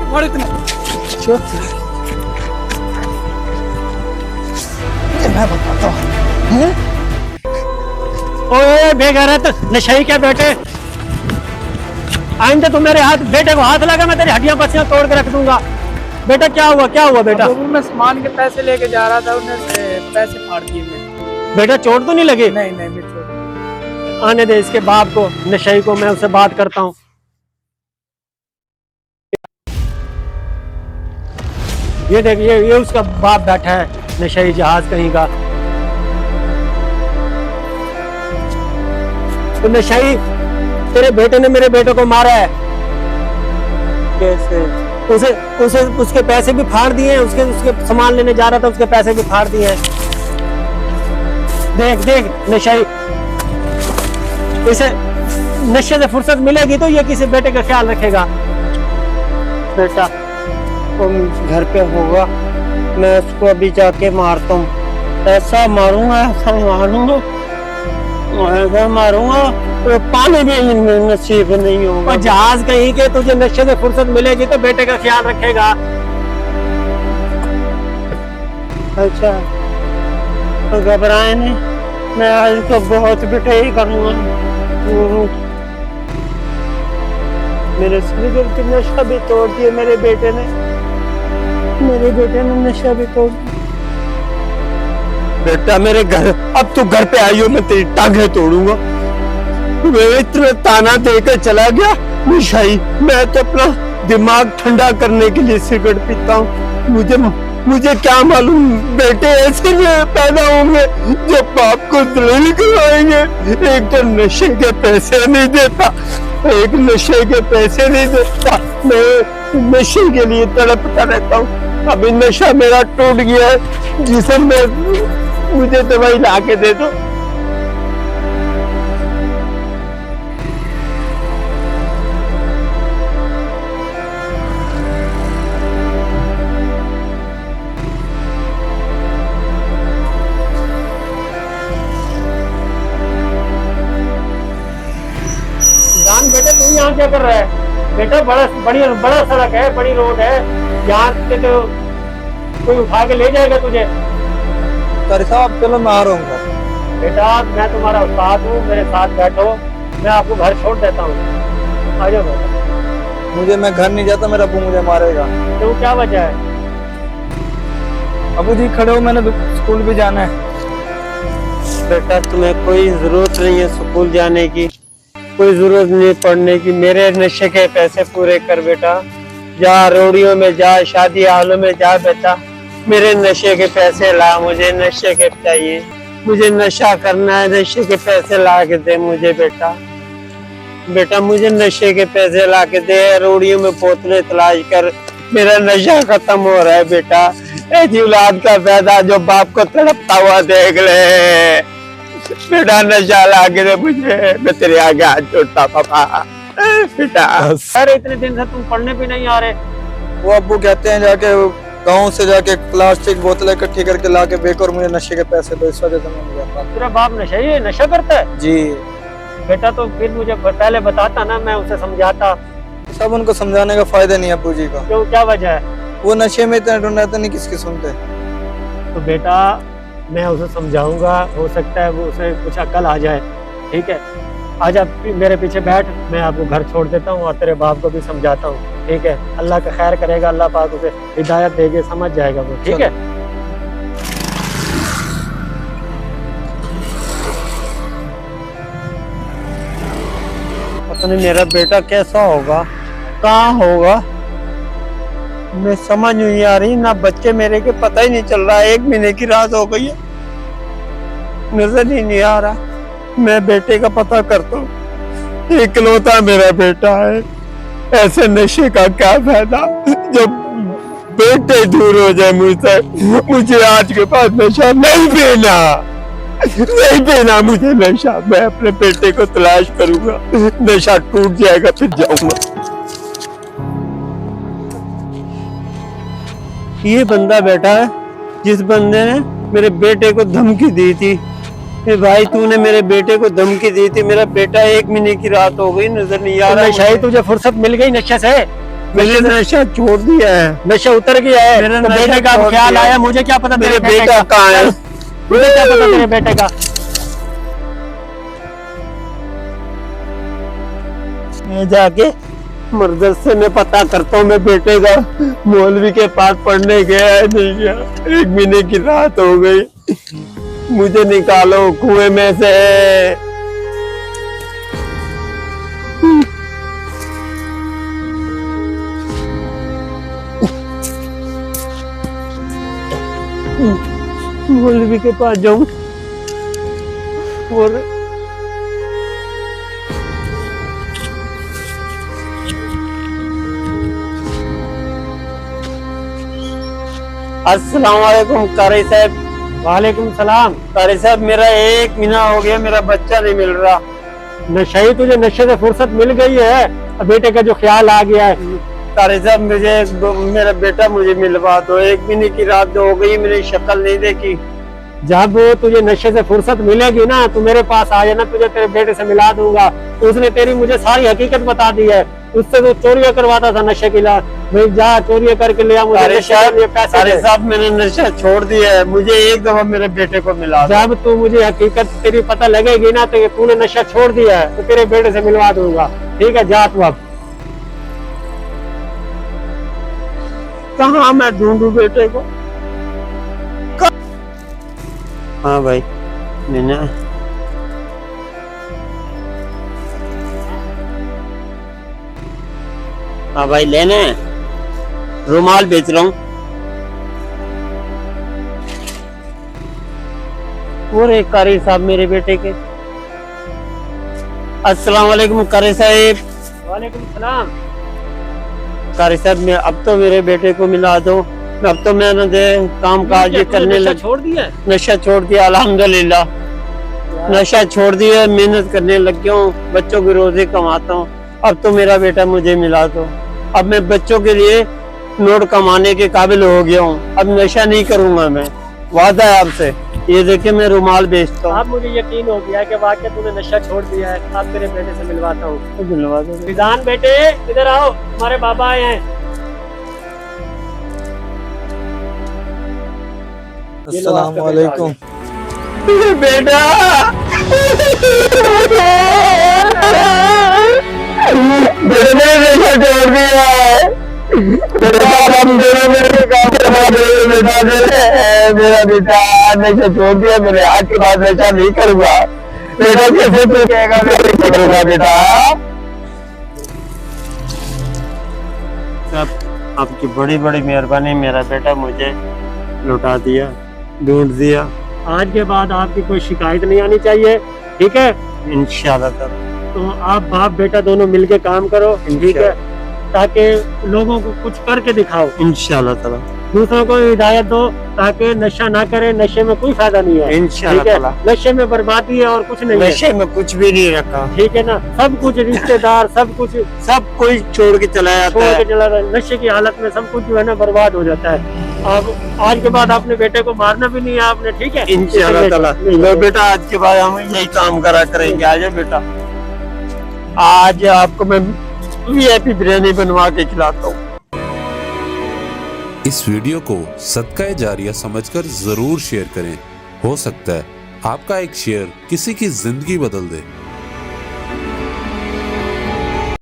और इतना मैं बताता हूँ। ओए बेगैरत नशे के बेटे, आइंदे तू मेरे हाथ बेटे को हाथ लगा मैं तेरी हड्डियां पसलियां तोड़ के रख दूंगा। बेटा क्या हुआ बेटा? बाबू मैं सामान के पैसे लेके जा रहा था, उन्हें पैसे फाड़ दिए मेरे। बेटा चोट तो नहीं लगी? नहीं नहीं मैं छोड़। आने दे इसके बाप को, नशे को, मैं उससे बात करता हूँ। ये देख, ये उसका बाप बैठा है, नशे जहाज कहीं का। तो नशाई तेरे बेटे ने मेरे बेटे को मारा है। कैसे? उसे उसे उसके पैसे भी फाड़ दिए हैं, उसके सामान लेने जा रहा था, उसके पैसे भी फाड़ दिए हैं। देख देख नशाई, इसे नशे से फुर्सत मिलेगी तो ये किसी बेटे का ख्याल रखेगा। बेटा तुम घर पे होगा, मैं उसको अभी जाके मारता हूँ। ऐसा मारूंगा ऐसा मारूंगा तो पानी भी नसीब नहीं होगा। और जहाज कहीं के, तुझे नशे से फुर्सत मिलेगी तो बेटे का ख्याल रखेगा। अच्छा तो घबराए नहीं, मैं आज तो बहुत पिटाई करूंगा। मेरे सिर की नशा भी तोड़ दिया मेरे बेटे ने नशा भी तोड़ दिया। बेटा मेरे घर, अब तू घर पे आई हो, मैं तेरी टांगें तोड़ूंगा। मैं इतना ताना देकर चला गया निशाई, मैं तो अपना दिमाग ठंडा करने के लिए सिगरेट पीता हूँ। मुझे क्या मालूम बेटे ऐसे में पैदा होंगे जो बाप को दलील करवाएंगे। एक तो नशे के पैसे नहीं देता, मैं नशे के लिए तड़पता रहता हूँ। अभी नशा मेरा टूट गया है, जिसे मुझे दवाई ला के दे दो। जान बेटा तू यहाँ क्या कर रहा है? बेटा बड़ा सड़क है, बड़ी रोड है, यहाँ से तो कोई उठा के ले जाएगा तुझे। सर साहब चलो मैं आ रहा हूँ। बेटा मैं तुम्हारा उस्ताद हूँ, मेरे साथ बैठो, मैं आपको घर छोड़ देता हूँ। आ जाओ बेटा। मैं घर नहीं जाता, मेरा अबू मुझे मारेगा। क्यों, क्या वजह है? अबू जी खड़े हो, मैंने स्कूल भी जाना है। बेटा तुम्हें कोई जरूरत नहीं है स्कूल जाने की, कोई जरूरत नहीं पढ़ने की। मेरे नशे के पैसे पूरे कर बेटा, जा रोडियों में जा, शादी हालों में जा बेटा, मेरे नशे के पैसे ला। मुझे नशे के चाहिए, मुझे नशा करना है, नशे के पैसे ला के दे मुझे बेटा। बेटा मुझे नशे के पैसे ला के दे, रोडियों में बोतलें तलाश कर, मेरा नशा खत्म हो रहा है बेटा। ऐसी औलाद का पैदा जो बाप को तड़पता हुआ देख ले। बेटा नशा ला के दे मुझे, मैं तेरे आगे हाथ जोड़ता पापा बेटा। अरे इतने दिन से तुम पढ़ने भी नहीं आ रहे। वो अबू कहते हैं जाके गाँव से जाके प्लास्टिक बोतलें इकट्ठी करके ला के बेचो और मुझे नशे के पैसे दो, इस वजह से मैं नहीं जाता। तेरा बाप नशा करता है? जी बेटा तो फिर मुझे पहले बताता ना, मैं उसे समझाता। सब उनको समझाने का फायदा नहीं है अबू जी का। क्यों, क्या वजह है? वो नशे में इतने ढूंढते नहीं, किसकी सुनते। तो बेटा मैं उसे समझाऊंगा, हो सकता है वो उसे कुछ अकल आ जाए। ठीक है, आजा मेरे पीछे बैठ, मैं आपको घर छोड़ देता हूँ और तेरे बाप को भी समझाता हूँ। ठीक है, अल्लाह का खैर करेगा, अल्लाह पाक उसे हिदायत देके समझ जाएगा वो। ठीक है, पता नहीं मेरा बेटा कैसा होगा, कहाँ होगा, मैं समझ नहीं आ रही। ना बच्चे मेरे के पता ही नहीं चल रहा, 1 महीने की रात हो गई है, नजर ही नहीं आ रहा। मैं बेटे का पता करता हूँ, इकलौता मेरा बेटा है, ऐसे नशे का क्या फायदा जब बेटे दूर हो जाए मुझसे। मुझे आज के बाद नशा नहीं पीना मुझे नशा। मैं अपने बेटे को तलाश करूंगा, नशा टूट जाएगा फिर जाऊंगा। ये बंदा बैठा है जिस बंदे ने मेरे बेटे को धमकी दी थी। भाई तूने मेरे बेटे को धमकी दी थी, मेरा बेटा 1 महीने की रात हो गई, नजर नहीं आ रहा। नशे तुझे फुर्सत मिल गई नशे से? मैंने नशा छोड़ दिया है। नशा उतर गया है। मेरा तो नशा बेटे का छोड़ ख्याल दिया। आया, मुझे क्या पता मेरे तेरे बेटा कहाँ है? मुझे क्या पता तेरे बेटे का। मैं जाके मदरसे में पता करता हूँ। मैं बेटे का मौलवी के पास पढ़ने गया है नहीं गया। 1 महीने की रात हो गई, मुझे निकालो कुएं में से। मौलवी के पास जाऊं और अस्सलाम वालेकुम कारी साहब। वालेकुम सलाम। कारी साहब, मेरा 1 महीना हो गया, मेरा बच्चा नहीं मिल रहा। नशा ही तुझे नशे से फुर्सत मिल गई है, अब बेटे का जो ख्याल आ गया है। कारी साहब, मेरा बेटा मुझे मिलवा दो। 1 महीने की रात हो गई, मेरी शक्ल नहीं देखी। जब तुझे नशे से फुर्सत मिलेगी ना, तू मेरे पास आ जाना, तुझे तेरे बेटे से मिला दूंगा। उसने तेरी मुझे सारी हकीकत बता दी है। उससे तो चोरियां करवाता था नशे की लात, भाई जा चोरियां करके ले आ, मुझे नशे के लिए पैसे कारी दे। साहब, मैंने नशा छोड़ दिया है, मुझे एक दफा मेरे बेटे को मिला दो। जब तू मुझे हकीकत तेरी पता लगेगी ना, तो तूने नशा छोड़ दिया है, तो तेरे बेटे से मिलवा दूंगा। ठीक है, जा तू अब। कहाँ मैं ढूंढूं बेटे को? हाँ भाई, मैंने हाँ भाई, लेने रुमाल बेच रहा हूँ। और एक कारी साहब मेरे बेटे के। अस्सलाम वालेकुम कारी साहब। वालेकुम सलाम। कारी साहब, मैं अब तो मेरे बेटे को मिला दो। अब तो मैंने काम काज ये करने नशा लग, छोड़ दिया है? नशा छोड़ दिया अल्हम्दुलिल्लाह। नशा छोड़ दिया, मेहनत करने लग गया हूँ, बच्चों की रोजी कमाता हूँ। अब तो मेरा बेटा मुझे मिला दो। अब मैं बच्चों के लिए नोट कमाने के काबिल हो गया हूँ। अब नशा नहीं करूंगा मैं, वादा है आपसे। ये देखिए, मैं रुमाल बेचता हूँ। अब मुझे यकीन हो गया कि वाकई तूने नशा छोड़ दिया है। अब तेरे बेटे से मिलवाता हूँ। धन्यवाद। रिजान बेटे, इधर आओ, तुम्हारे बाबा आए हैं। अस्सलाम वालेकुम। बेटा मैंने नशा छोड़ दिया है। मेरा बेटा नशा छोड़ दिया, मेरे हाथ के बाद नशा नहीं करूंगा। बेटा कैसे तू कहेगा मैं नहीं करूंगा बेटा? सब आपकी बड़ी बड़ी मेहरबानी, मेरा बेटा मुझे लौटा दिया, ढूंढ दिया। आज के बाद आपकी कोई शिकायत नहीं आनी चाहिए, ठीक है? इंशाल्लाह ताला। तो आप बाप बेटा दोनों मिलके काम करो, ठीक है? ताकि लोगों को कुछ करके दिखाओ, इंशाल्लाह ताला। दूसरों को हिदायत दो ताकि नशा ना करे। नशे में कोई फायदा नहीं है, इंशाल्लाह ठीक है? ताला। नशे में बर्बादी है और कुछ नहीं है, नशे में कुछ भी नहीं रखा, ठीक है ना? सब कुछ रिश्तेदार सब कुछ सब कोई छोड़ के चला जाता छोड़ के है। चला जाता है। नशे की हालत में सब कुछ जो है ना बर्बाद हो जाता है। अब आज के बाद अपने बेटे को मारना भी नहीं है आपने, ठीक है? इंशाल्लाह ताला। लो बेटा, आज के बाद हम यही काम करा करेंगे। आजा बेटा, आज आपको मैं वीआईपी बिरयानी बनवा के खिलाता हूँ। इस वीडियो को सदका जारिया समझकर जरूर शेयर करें। हो सकता है आपका एक शेयर किसी की जिंदगी बदल दे।